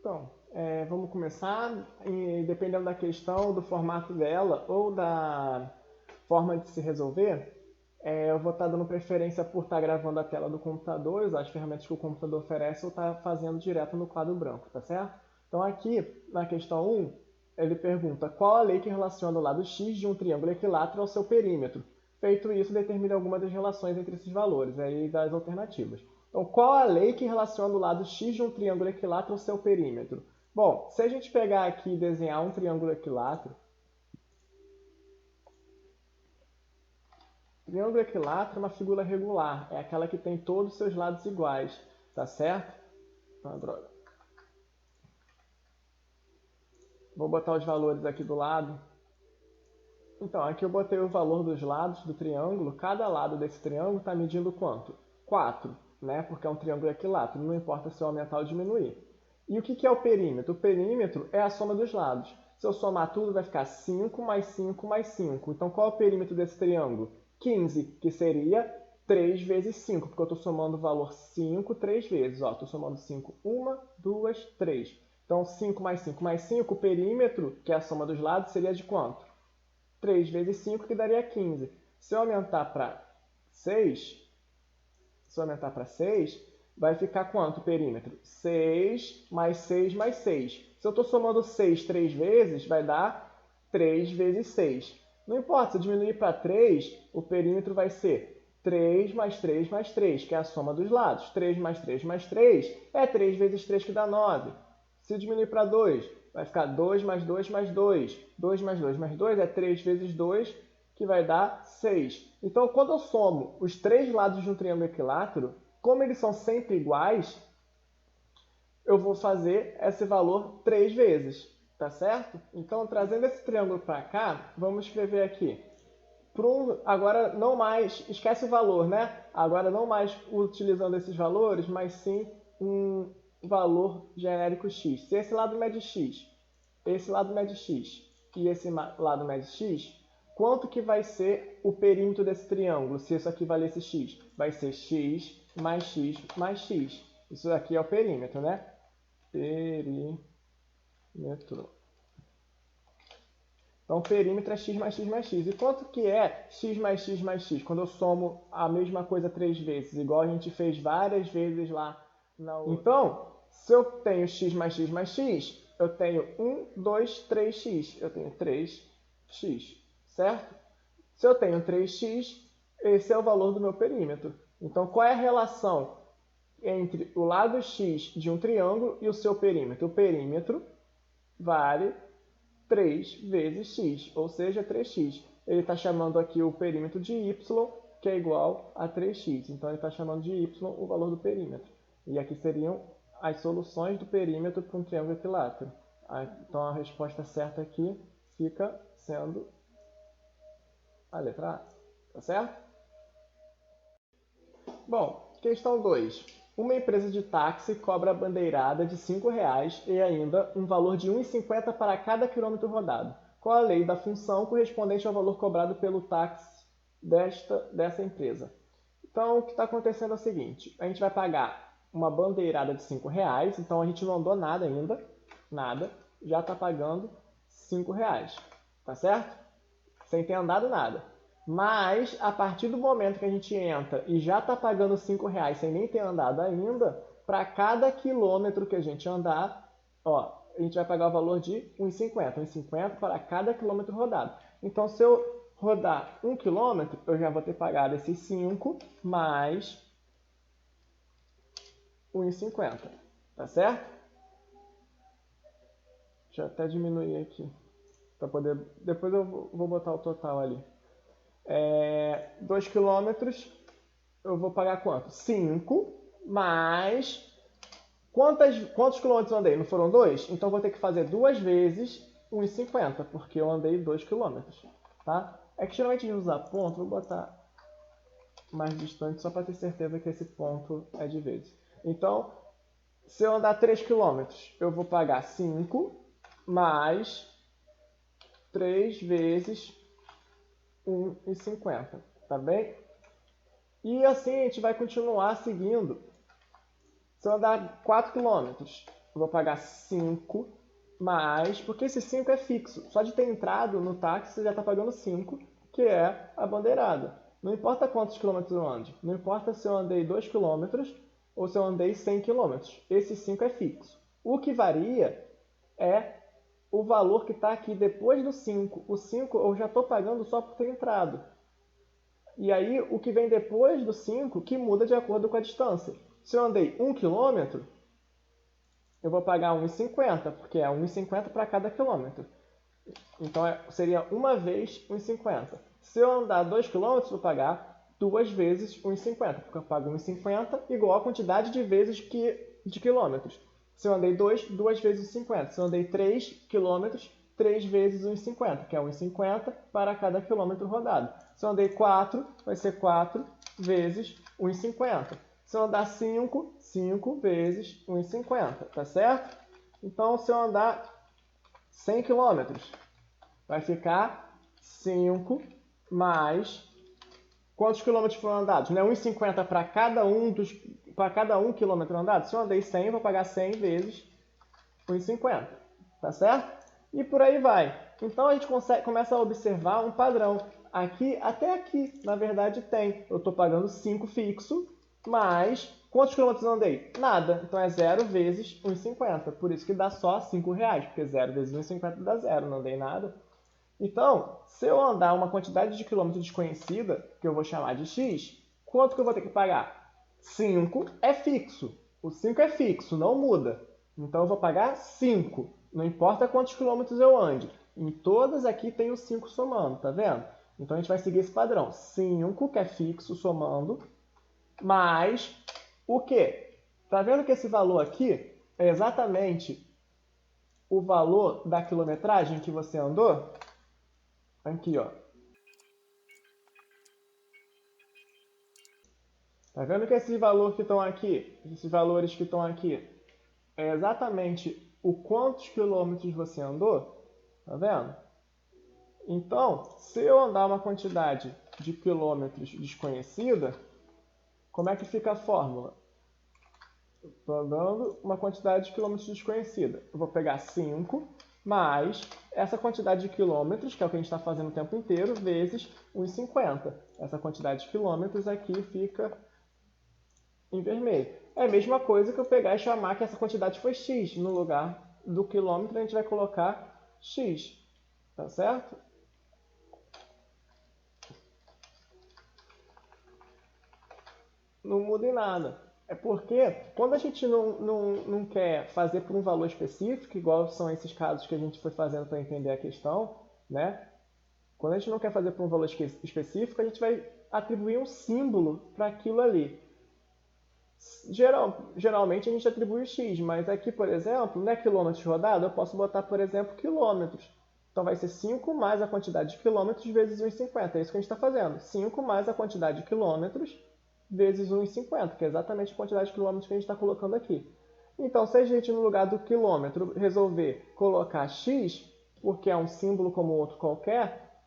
Então, vamos começar. E dependendo da questão, do formato dela ou da forma de se resolver, eu vou estar dando preferência por estar gravando a tela do computador, usar as ferramentas que o computador oferece, ou estar fazendo direto no quadro branco, tá certo? Então aqui, na questão 1, ele pergunta qual a lei que relaciona o lado x de um triângulo equilátero ao seu perímetro. Feito isso, determine alguma das relações entre esses valores, aí das alternativas. Então, qual a lei que relaciona o lado x de um triângulo equilátero ao seu perímetro? Bom, se a gente pegar aqui e desenhar um triângulo equilátero, triângulo equilátero é uma figura regular, é aquela que tem todos os seus lados iguais, tá certo? Droga. Vou botar os valores aqui do lado. Então, aqui eu botei o valor dos lados do triângulo. Cada lado desse triângulo está medindo quanto? 4, né? Porque é um triângulo equilátero, não importa se eu aumentar ou diminuir. E o que é o perímetro? O perímetro é a soma dos lados. Se eu somar tudo, vai ficar 5 mais 5 mais 5. Então, qual é o perímetro desse triângulo? 15, que seria 3 vezes 5, porque eu estou somando o valor 5 3 vezes. Estou somando 5, 1, 2, 3. Então, 5 mais 5 mais 5, o perímetro, que é a soma dos lados, seria de quanto? 3 vezes 5, que daria 15. Se eu aumentar para 6, vai ficar quanto o perímetro? 6 mais 6 mais 6. Se eu estou somando 6 3 vezes, vai dar 3 vezes 6. Não importa, se eu diminuir para 3, o perímetro vai ser 3 mais 3 mais 3, que é a soma dos lados. 3 mais 3 mais 3 é 3 vezes 3, que dá 9. Se eu diminuir para 2, vai ficar 2 mais 2 mais 2. 2 mais 2 mais 2 é 3 vezes 2, que vai dar 6. Então, quando eu somo os três lados de um triângulo equilátero, como eles são sempre iguais, eu vou fazer esse valor 3 vezes, tá certo? Então, trazendo esse triângulo para cá, vamos escrever aqui. Agora não mais, esquece o valor, né? Agora não mais utilizando esses valores, mas sim um valor genérico x. Se esse lado mede x, esse lado mede x e esse lado mede x, quanto que vai ser o perímetro desse triângulo, se isso aqui valesse x? Vai ser x mais x mais x. Isso aqui é o perímetro, né? Perímetro. Então, o perímetro é x mais x mais x. E quanto que é x mais x mais x? Quando eu somo a mesma coisa 3 vezes, igual a gente fez várias vezes lá na outra. Então, se eu tenho x mais x mais x, eu tenho 1, 2, 3x. Eu tenho 3x, certo? Se eu tenho 3x, esse é o valor do meu perímetro. Então, qual é a relação entre o lado x de um triângulo e o seu perímetro? O perímetro vale 3 vezes x, ou seja, 3x. Ele está chamando aqui o perímetro de y, que é igual a 3x. Então, ele está chamando de y o valor do perímetro. E aqui seriam as soluções do perímetro para um triângulo equilátero. Então, a resposta certa aqui fica sendo a letra A. Tá certo? Bom, questão 2. Uma empresa de táxi cobra a bandeirada de R$ 5,00 e ainda um valor de R$ 1,50 para cada quilômetro rodado. Qual a lei da função correspondente ao valor cobrado pelo táxi dessa empresa? Então, o que está acontecendo é o seguinte. A gente vai pagar uma bandeirada de R$ 5,00, então a gente não andou nada ainda, nada, já está pagando R$ 5,00, tá certo? Sem ter andado nada. Mas, a partir do momento que a gente entra e já está pagando R$ 5,00 sem nem ter andado ainda, para cada quilômetro que a gente andar, a gente vai pagar o valor de R$ 1,50. R$ 1,50 para cada quilômetro rodado. Então, se eu rodar 1 quilômetro, eu já vou ter pagado esses 5 mais R$ 1,50. Tá certo? Deixa eu até diminuir aqui. Para poder. Depois eu vou botar o total ali. 2 quilômetros, eu vou pagar quanto? 5 mais... Quantos quilômetros eu andei? Não foram 2? Então, eu vou ter que fazer 2 vezes 1,50, porque eu andei 2 quilômetros. Tá? É que geralmente a gente usa ponto, vou botar mais distante só para ter certeza que esse ponto é de vezes. Então, se eu andar 3 quilômetros, eu vou pagar 5 mais 3 vezes 1,50, tá bem? E assim a gente vai continuar seguindo. Se eu andar 4 km, eu vou pagar 5 mais, porque esse 5 é fixo. Só de ter entrado no táxi, você já está pagando 5, que é a bandeirada. Não importa quantos quilômetros eu ande. Não importa se eu andei 2 quilômetros ou se eu andei 100 quilômetros. Esse 5 é fixo. O que varia é o valor que está aqui depois do 5. O 5 eu já estou pagando só por ter entrado. E aí, o que vem depois do 5, que muda de acordo com a distância. Se eu andei 1 km, eu vou pagar 1,50, porque é 1,50 para cada quilômetro. Então, seria uma vez 1,50. Se eu andar 2 km, eu vou pagar 2 vezes 1,50, porque eu pago 1,50 igual a quantidade de vezes de quilômetros. Se eu andei 2, 2 vezes 1,50. Se eu andei 3 km, 3 vezes 1,50, que é 1,50 para cada quilômetro rodado. Se eu andei 4, vai ser 4 vezes 1,50. Se eu andar 5, 5 vezes 1,50, tá certo? Então, se eu andar 100 km, vai ficar 5 mais... Quantos quilômetros foram andados? Não é 1,50 para cada um quilômetro andado? Se eu andei 100, eu vou pagar 100 vezes 1,50, tá certo? E por aí vai. Então a gente começa a observar um padrão. Aqui, até aqui, na verdade, tem. Eu estou pagando 5 fixo, mas quantos quilômetros eu andei? Nada. Então é 0 vezes 1,50. Por isso que dá só 5 reais, porque 0 vezes 1,50 dá 0, não andei nada. Então, se eu andar uma quantidade de quilômetros desconhecida, que eu vou chamar de x, quanto que eu vou ter que pagar? 5 é fixo. O 5 é fixo, não muda. Então eu vou pagar 5. Não importa quantos quilômetros eu ande. Em todas aqui tem o 5 somando, tá vendo? Então a gente vai seguir esse padrão. 5, que é fixo, somando, mais o quê? Tá vendo que esse valor aqui é exatamente o valor da quilometragem que você andou? Aqui, ó. Tá vendo que esses valores que estão aqui, é exatamente o quantos quilômetros você andou? Tá vendo? Então, se eu andar uma quantidade de quilômetros desconhecida, como é que fica a fórmula? Estou andando uma quantidade de quilômetros desconhecida. Eu vou pegar 5 mais essa quantidade de quilômetros, que é o que a gente está fazendo o tempo inteiro, vezes 1,50. Essa quantidade de quilômetros aqui fica em vermelho. É a mesma coisa que eu pegar e chamar que essa quantidade foi x. No lugar do quilômetro, a gente vai colocar x. Tá certo? Não muda em nada. É porque quando a gente não quer fazer por um valor específico, igual são esses casos que a gente foi fazendo para entender a questão, né? Quando a gente não quer fazer por um valor específico, a gente vai atribuir um símbolo para aquilo ali. Geralmente a gente atribui x, mas aqui, por exemplo, não é quilômetros rodado, eu posso botar, por exemplo, quilômetros. Então vai ser 5 mais a quantidade de quilômetros vezes 1,50. É isso que a gente está fazendo. 5 mais a quantidade de quilômetros vezes 1,50, que é exatamente a quantidade de quilômetros que a gente está colocando aqui. Então, se a gente, no lugar do quilômetro, resolver colocar x, porque é um símbolo como outro qualquer,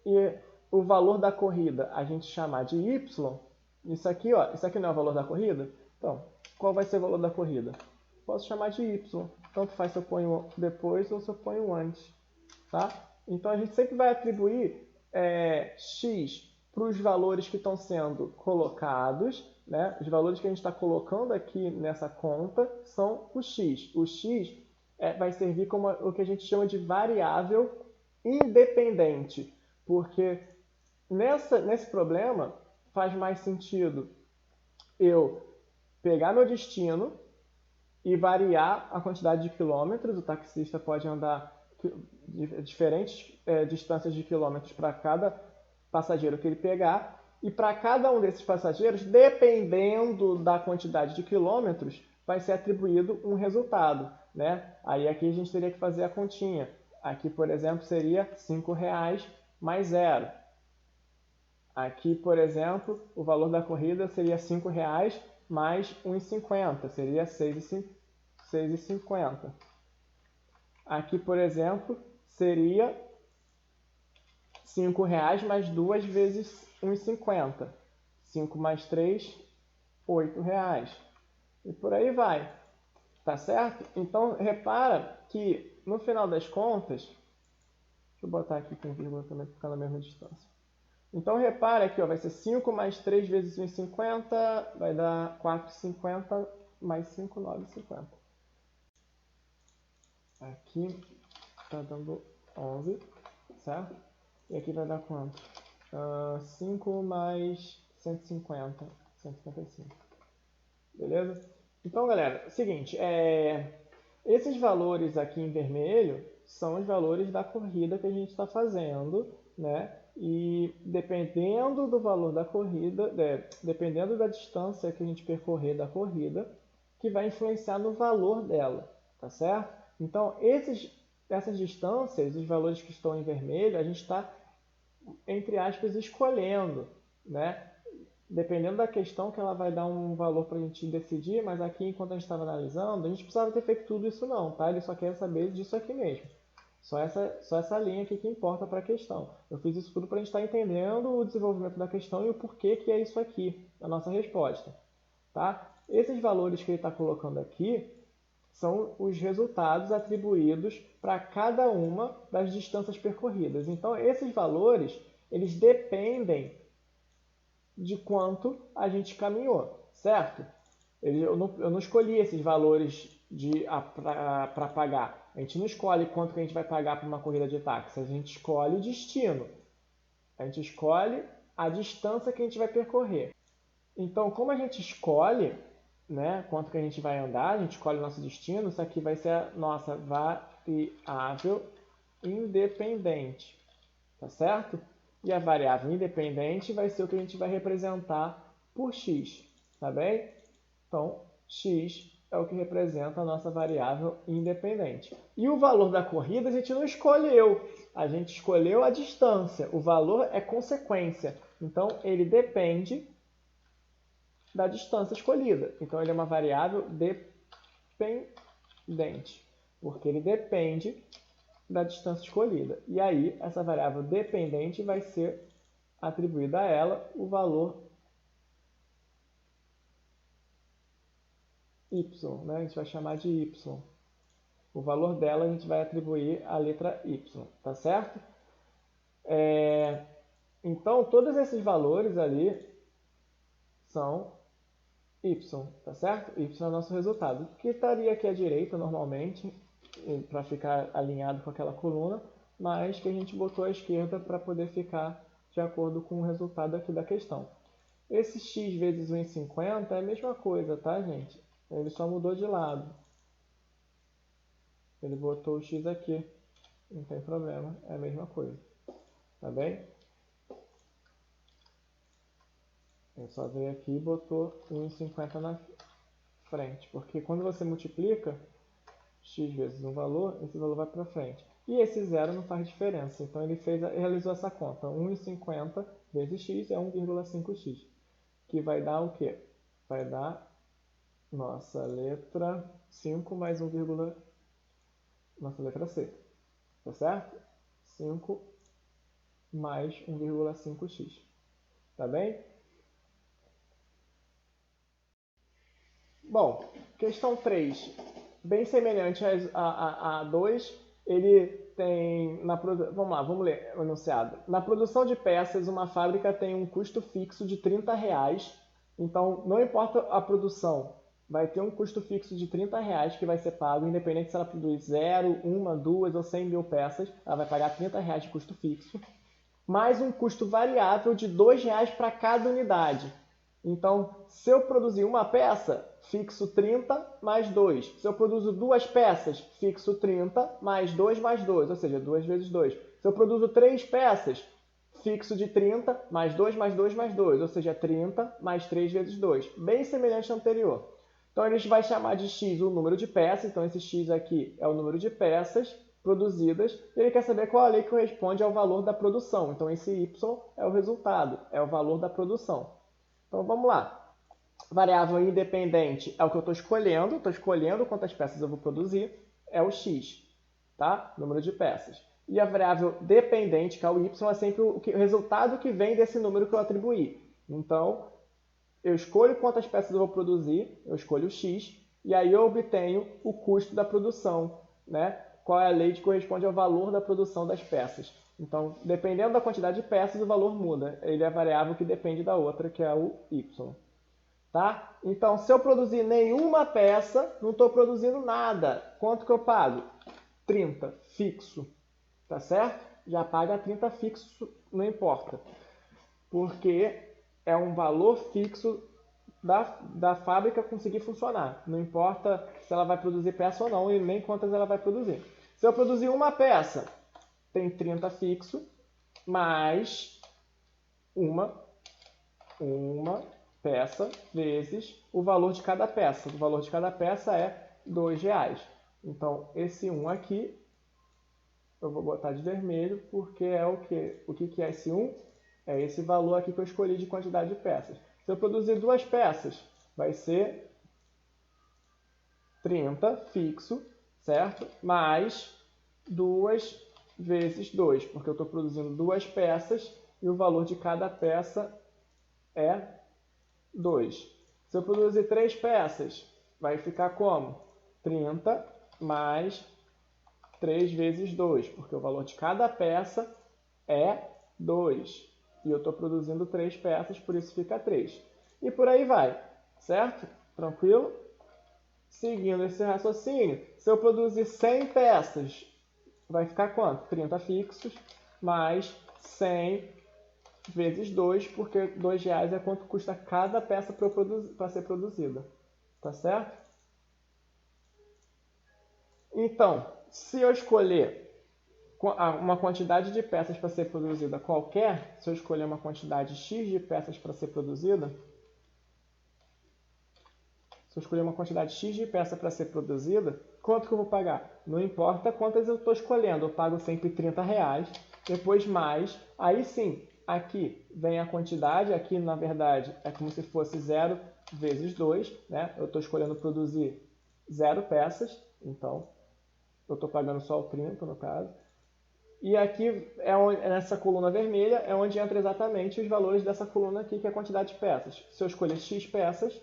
e o valor da corrida a gente chamar de y, isso aqui não é o valor da corrida? Então, qual vai ser o valor da corrida? Posso chamar de y. Tanto faz se eu ponho depois ou se eu ponho antes. Tá? Então, a gente sempre vai atribuir x para os valores que estão sendo colocados, né? Os valores que a gente está colocando aqui nessa conta são o x. O x vai servir como o que a gente chama de variável independente, porque nesse problema faz mais sentido eu pegar meu destino e variar a quantidade de quilômetros. O taxista pode andar diferentes distâncias de quilômetros para cada passageiro que ele pegar, e para cada um desses passageiros, dependendo da quantidade de quilômetros, vai ser atribuído um resultado, né? Aí aqui a gente teria que fazer a continha. Aqui, por exemplo, seria R$ 5,00 mais 0. Aqui, por exemplo, o valor da corrida seria R$ 5,00 mais 1,50, seria R$ 6,50. Aqui, por exemplo, seria R$ 5,00 mais 2 vezes 1,50. 5 mais 3, R$ 8,00. E por aí vai. Tá certo? Então, repara que, no final das contas, deixa eu botar aqui com vírgula também para ficar na mesma distância. Então, repara aqui, ó, vai ser 5 mais 3 vezes 1,50, vai dar 4,50 mais 5, 9,50. Aqui está dando 11, certo? E aqui vai dar quanto? 5 mais 150, 155. Beleza? Então, galera, seguinte, esses valores aqui em vermelho são os valores da corrida que a gente está fazendo, né? E dependendo do valor da corrida, dependendo da distância que a gente percorrer da corrida, que vai influenciar no valor dela, tá certo? Então, essas distâncias, os valores que estão em vermelho, a gente está, entre aspas, escolhendo, né? Dependendo da questão que ela vai dar um valor para a gente decidir, mas aqui, enquanto a gente estava analisando, a gente precisava ter feito tudo isso não, tá? Ele só quer saber disso aqui mesmo. Só essa linha aqui que importa para a questão. Eu fiz isso tudo para a gente estar entendendo o desenvolvimento da questão e o porquê que é isso aqui, a nossa resposta. Tá? Esses valores que ele está colocando aqui são os resultados atribuídos para cada uma das distâncias percorridas. Então, esses valores, eles dependem de quanto a gente caminhou, certo? Eu não escolhi esses valores para pagar. A gente não escolhe quanto que a gente vai pagar para uma corrida de táxi. A gente escolhe o destino. A gente escolhe a distância que a gente vai percorrer. Então, como a gente escolhe, né, quanto que a gente vai andar, a gente escolhe o nosso destino, isso aqui vai ser a nossa variável independente. Tá certo? E a variável independente vai ser o que a gente vai representar por x, tá bem? Então, x é o que representa a nossa variável independente. E o valor da corrida a gente não escolheu, a gente escolheu a distância. O valor é consequência, então ele depende da distância escolhida. Então, ele é uma variável dependente, porque ele depende da distância escolhida. E aí, essa variável dependente vai ser atribuída a ela o valor y, né? A gente vai chamar de y. O valor dela a gente vai atribuir a letra y, tá certo? Então, todos esses valores ali são y, tá certo? Y é o nosso resultado, que estaria aqui à direita normalmente, para ficar alinhado com aquela coluna, mas que a gente botou à esquerda para poder ficar de acordo com o resultado aqui da questão. Esse x vezes 1,50 é a mesma coisa, tá, gente? Ele só mudou de lado. Ele botou o x aqui, não tem problema, é a mesma coisa, tá bem? Ele só veio aqui e botou 1,50 na frente, porque quando você multiplica x vezes um valor, esse valor vai para frente. E esse zero não faz diferença, então ele realizou essa conta. 1,50 vezes x é 1,5x, que vai dar o quê? Vai dar nossa letra 5 mais 1, nossa letra C, tá certo? 5 mais 1,5x, tá bem? Bom, questão 3, bem semelhante a 2, ele tem, vamos lá, vamos ler o enunciado. Na produção de peças, uma fábrica tem um custo fixo de R$30, então não importa a produção, vai ter um custo fixo de R$30 que vai ser pago, independente se ela produz 0, 1, 2 ou 100 mil peças, ela vai pagar R$30 de custo fixo, mais um custo variável de R$2 para cada unidade. Então, se eu produzir uma peça, fixo 30 mais 2. Se eu produzo duas peças, fixo 30 mais 2 mais 2, ou seja, 2 vezes 2. Se eu produzo 3 peças, fixo de 30 mais 2 mais 2 mais 2, ou seja, 30 mais 3 vezes 2. Bem semelhante ao anterior. Então, a gente vai chamar de x o número de peças. Então, esse x aqui é o número de peças produzidas. E ele quer saber qual a lei que corresponde ao valor da produção. Então, esse y é o resultado, é o valor da produção. Então, vamos lá. Variável independente é o que eu estou escolhendo quantas peças eu vou produzir, é o x, tá? Número de peças. E a variável dependente, que é o y, é sempre o resultado que vem desse número que eu atribuí. Então, eu escolho quantas peças eu vou produzir, eu escolho o x, E aí eu obtenho o custo da produção, né? Qual é a lei que corresponde ao valor da produção das peças. Então, dependendo da quantidade de peças, o valor muda. Ele é a variável que depende da outra, que é o y. Tá? Então, se eu produzir nenhuma peça, não estou produzindo nada. Quanto que eu pago? 30, fixo. Tá certo? Já paga 30 fixo, não importa. Porque é um valor fixo da fábrica conseguir funcionar. Não importa se ela vai produzir peça ou não, e nem quantas ela vai produzir. Se eu produzir uma peça, tem 30 fixo, mais uma peça vezes o valor de cada peça. O valor de cada peça é R$2. Então, esse 1 aqui, eu vou botar de vermelho, porque é o quê? O que é esse 1? É esse valor aqui que eu escolhi de quantidade de peças. Se eu produzir duas peças, vai ser 30 fixo, certo? Mais 2 vezes 2, porque eu estou produzindo duas peças e o valor de cada peça é 2. Se eu produzir 3 peças, vai ficar como? 30 mais 3 vezes 2, porque o valor de cada peça é 2. E eu estou produzindo 3 peças, por isso fica 3. E por aí vai, certo? Tranquilo? Seguindo esse raciocínio, se eu produzir 100 peças, vai ficar quanto? 30 fixos mais 100 vezes 2, porque R$2 é quanto custa cada peça para ser produzida. Tá certo? Então, se eu escolher uma quantidade de peças para ser produzida qualquer, se eu escolher uma quantidade X de peças para ser produzida, se eu escolher uma quantidade X de peça para ser produzida, quanto que eu vou pagar? Não importa quantas eu estou escolhendo, eu pago sempre R$30, depois mais, aí sim, aqui vem a quantidade, aqui na verdade é como se fosse 0 vezes 2, né? Eu estou escolhendo produzir 0 peças, então eu estou pagando só o 30 no caso. E aqui, nessa coluna vermelha, é onde entra exatamente os valores dessa coluna aqui, que é a quantidade de peças. Se eu escolher X peças,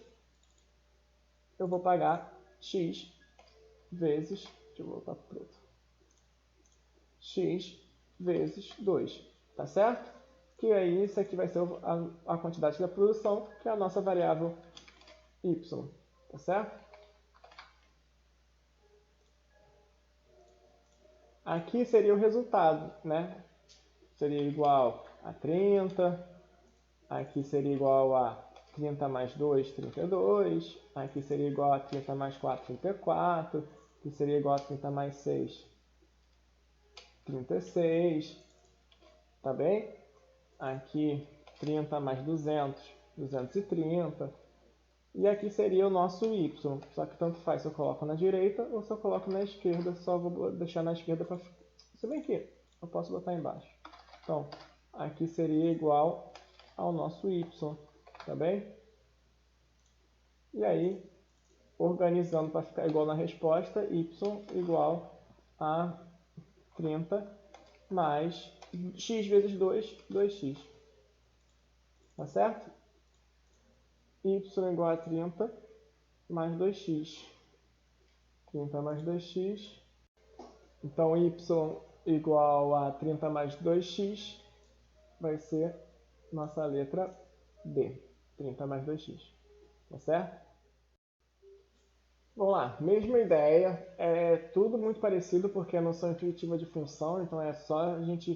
eu vou pagar X vezes, deixa eu voltar para o preto, X vezes 2, tá certo? Que aí isso aqui vai ser a quantidade da produção, que é a nossa variável Y, tá certo? Aqui seria o resultado, né? Seria igual a 30, aqui seria igual a 30 mais 2, 32, aqui seria igual a 30 mais 4, 34, aqui seria igual a 30 mais 6, 36, tá bem? Aqui 30 mais 200, 230, e aqui seria o nosso y, só que tanto faz se eu coloco na direita ou se eu coloco na esquerda, só vou deixar na esquerda para... Se bem que eu posso botar embaixo. Então, aqui seria igual ao nosso y, tá bem? E aí, organizando para ficar igual na resposta, y igual a 30 mais x vezes 2, 2x. Tá certo? Y igual a 30 mais 2x. 30 mais 2x. Então, y igual a 30 mais 2x vai ser nossa letra D. 30 mais 2x. Tá certo? Vamos lá, mesma ideia, é tudo muito parecido porque é a noção intuitiva de função, então é só a gente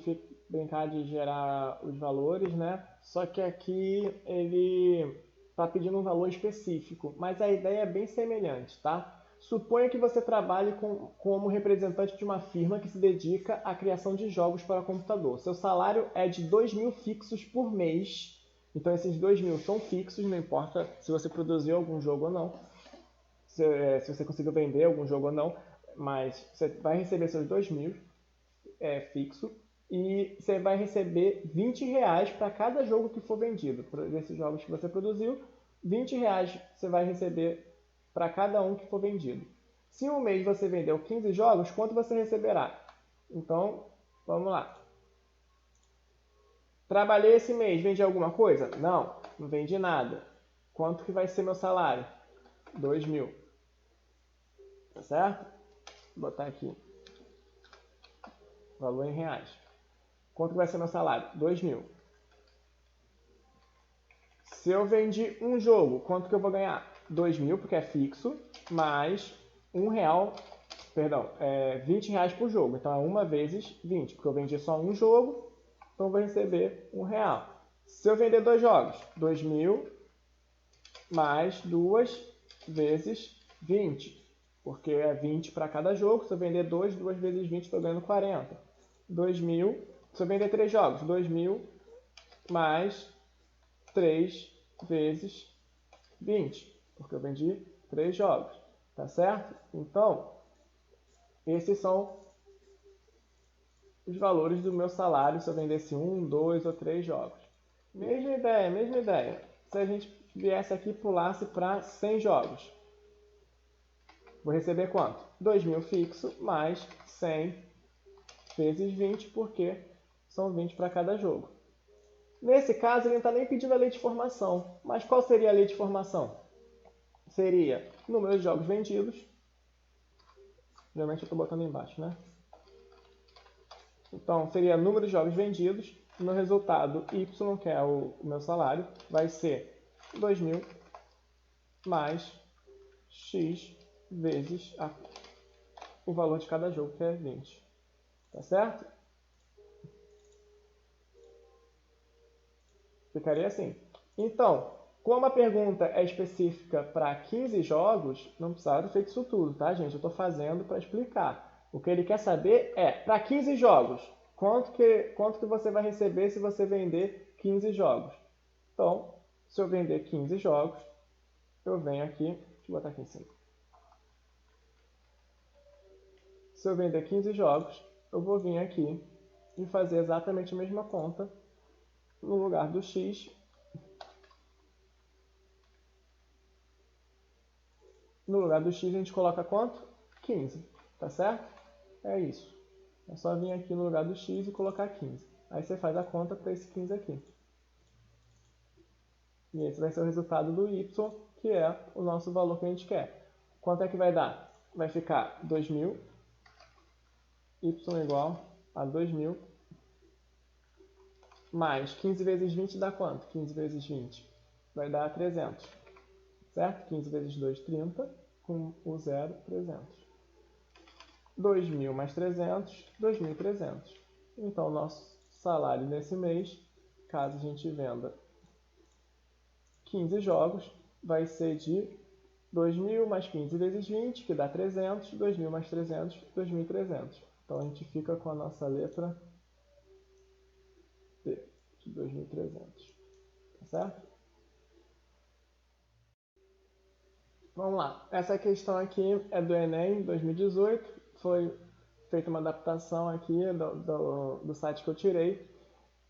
brincar de gerar os valores, né? Só que aqui ele está pedindo um valor específico, mas a ideia é bem semelhante, tá? Suponha que você trabalhe como representante de uma firma que se dedica à criação de jogos para computador. Seu salário é de 2.000 fixos por mês, então esses 2.000 são fixos, não importa se você produziu algum jogo ou não. Se você conseguiu vender algum jogo ou não, mas você vai receber seus 2.000 fixo e você vai receber R$20 para cada jogo que for vendido. Desses jogos que você produziu, R$20 você vai receber para cada um que for vendido. Se um mês você vendeu 15 jogos, quanto você receberá? Então, vamos lá. Trabalhei esse mês, vendi alguma coisa? Não, não vendi nada. Quanto que vai ser meu salário? 2.000. Tá certo? Vou botar aqui. Valor em reais. Quanto vai ser meu salário? 2.000. Se eu vendi um jogo, quanto que eu vou ganhar? 2.000, porque é fixo, mais R$1, perdão, 20 reais por jogo. Então é 1 vezes 20, porque eu vendi só um jogo, então eu vou receber R$1. Se eu vender 2 jogos, 2.000 mais 2 vezes 20, porque é 20 para cada jogo. Se eu vender 2 vezes 20, estou ganhando 40. 2.000, se eu vender 3 jogos, 2.000 mais 3 vezes 20, porque eu vendi 3 jogos, tá certo? Então, esses são os valores do meu salário se eu vendesse 1, 2 ou 3 jogos. Mesma ideia, mesma ideia. Se a gente viesse aqui e pulasse para 100 jogos, vou receber quanto? 2.000 fixo mais 100 vezes 20, porque são 20 para cada jogo. Nesse caso, ele não está nem pedindo a lei de formação. Mas qual seria a lei de formação? Seria número de jogos vendidos. Geralmente eu estou botando embaixo, né? Então, seria número de jogos vendidos. No resultado, Y, que é o meu salário, vai ser 2.000 mais X vezes o valor de cada jogo, que é 20. Tá certo? Ficaria assim. Então, como a pergunta é específica para 15 jogos, não precisava ter feito isso tudo, tá, gente? Eu estou fazendo para explicar. O que ele quer saber é, para 15 jogos, quanto que você vai receber se você vender 15 jogos? Então, se eu vender 15 jogos, eu venho aqui, deixa eu botar aqui em cima. Se eu vender 15 jogos, eu vou vir aqui e fazer exatamente a mesma conta no lugar do X. No lugar do X a gente coloca quanto? 15, tá certo? É isso. É só vir aqui no lugar do X e colocar 15. Aí você faz a conta para esse 15 aqui. E esse vai ser o resultado do Y, que é o nosso valor que a gente quer. Quanto é que vai dar? Vai ficar 2.000, Y igual a 2.000, mais 15 vezes 20 dá quanto? 15 vezes 20 vai dar 300, certo? 15 vezes 2, 30, com o 0, 300. 2.000 mais 300, 2.300. Então, nosso salário nesse mês, caso a gente venda 15 jogos, vai ser de 2.000 mais 15 vezes 20, que dá 300, 2.000 mais 300, 2.300. Então, a gente fica com a nossa letra D, de 2.300. Tá certo? Vamos lá. Essa questão aqui é do Enem 2018. Foi feita uma adaptação aqui do site que eu tirei.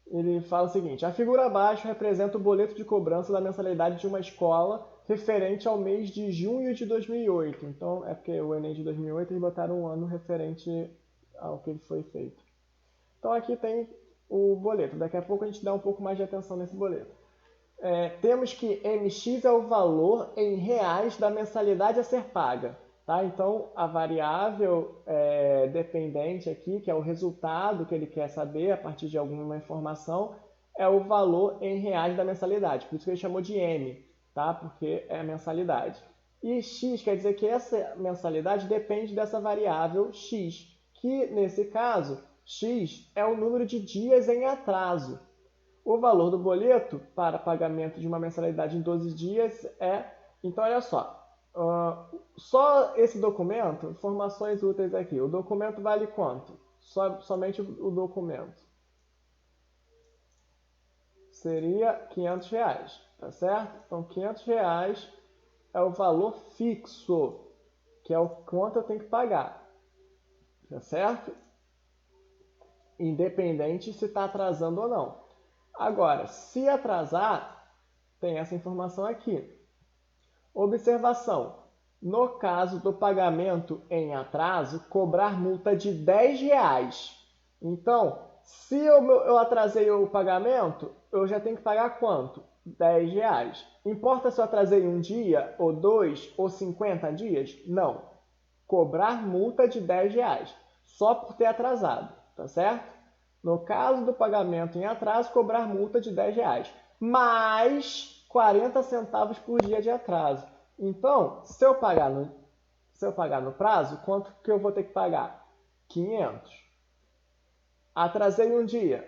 Ele fala o seguinte: a figura abaixo representa o boleto de cobrança da mensalidade de uma escola referente ao mês de junho de 2008. Então, é porque o Enem de 2008 eles botaram um ano referente ao que ele foi feito. Então, aqui tem o boleto. Daqui a pouco a gente dá um pouco mais de atenção nesse boleto. Temos que MX é o valor em reais da mensalidade a ser paga. Tá? Então, a variável dependente aqui, que é o resultado que ele quer saber a partir de alguma informação, é o valor em reais da mensalidade. Por isso que ele chamou de M, tá? Porque é a mensalidade. E X quer dizer que essa mensalidade depende dessa variável X, que nesse caso, X é o número de dias em atraso. O valor do boleto para pagamento de uma mensalidade em 12 dias é... Então, olha só. Só esse documento, informações úteis aqui. O documento vale quanto? Somente o documento. Seria R$500, tá certo? Então, R$500 é o valor fixo, que é o quanto eu tenho que pagar. Tá certo? Independente se está atrasando ou não. Agora, se atrasar, tem essa informação aqui. Observação. No caso do pagamento em atraso, cobrar multa de R$10. Então, se eu atrasei o pagamento, eu já tenho que pagar quanto? R$10. Importa se eu atrasei um dia, ou 2, ou 50 dias? Não. cobrar multa de R$ 10, só por ter atrasado, tá certo? No caso do pagamento em atraso, cobrar multa de R$ 10, mais 40 centavos por dia de atraso. Então, se eu pagar no prazo, quanto que eu vou ter que pagar? 500. Atrasei um dia,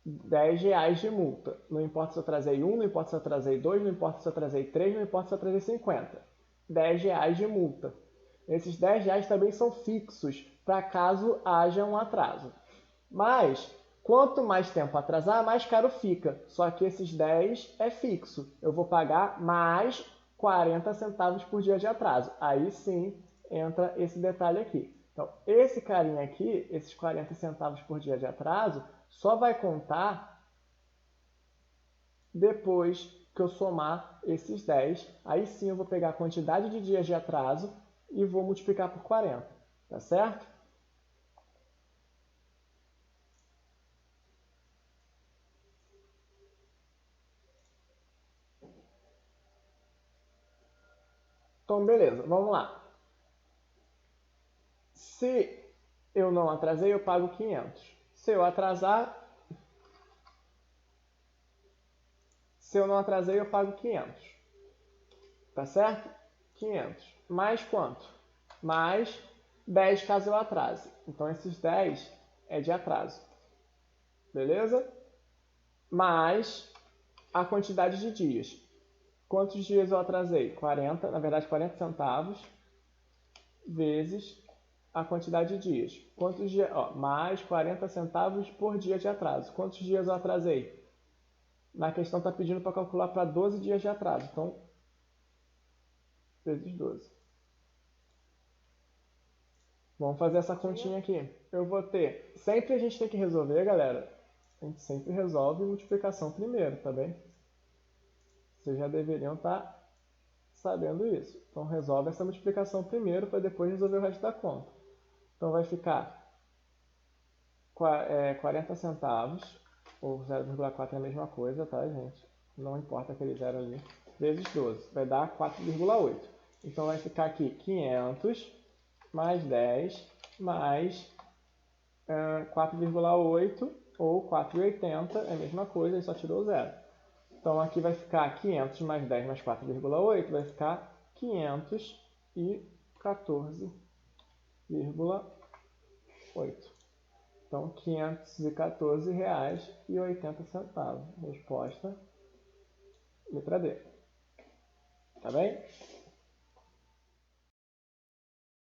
R$ 10 de multa. Não importa se eu atrasei 1, não importa se eu atrasei 2, não importa se eu atrasei 3, não importa se eu atrasei 50. R$ 10 de multa. Esses R$ 10 também são fixos, para caso haja um atraso. Mas, quanto mais tempo atrasar, mais caro fica. Só que esses 10 é fixo. Eu vou pagar mais 40 centavos por dia de atraso. Aí sim entra esse detalhe aqui. Então, esse carinha aqui, esses 40 centavos por dia de atraso, só vai contar depois que eu somar esses 10. Aí sim eu vou pegar a quantidade de dias de atraso e vou multiplicar por 40. Tá certo? Então, beleza, vamos lá. Se eu não atrasei, eu pago 500. Se eu não atrasei, eu pago 500. Tá certo? 500. Mais quanto? Mais 10 caso eu atrase. Então, esses 10 é de atraso. Beleza? Mais a quantidade de dias. Quantos dias eu atrasei? 40, na verdade 40 centavos, vezes a quantidade de dias. Quantos dias? Mais 40 centavos por dia de atraso. Quantos dias eu atrasei? Na questão está pedindo para calcular para 12 dias de atraso. Então, vezes 12. Vamos fazer essa continha aqui. Eu vou ter... Sempre a gente tem que resolver, galera. A gente sempre resolve multiplicação primeiro, tá bem? Vocês já deveriam estar sabendo isso. Então, resolve essa multiplicação primeiro para depois resolver o resto da conta. Então, vai ficar 40 centavos, ou 0,4 é a mesma coisa, tá, gente? Não importa aquele zero ali, vezes 12. Vai dar 4,8. Então, vai ficar aqui 500 mais 10 mais 4,8 ou 4,80, é a mesma coisa, ele só tirou o zero. Então, aqui vai ficar 500 mais 10 mais 4,8, vai ficar 514,8. Então, R$ 514,80. Resposta, letra D. Tá bem?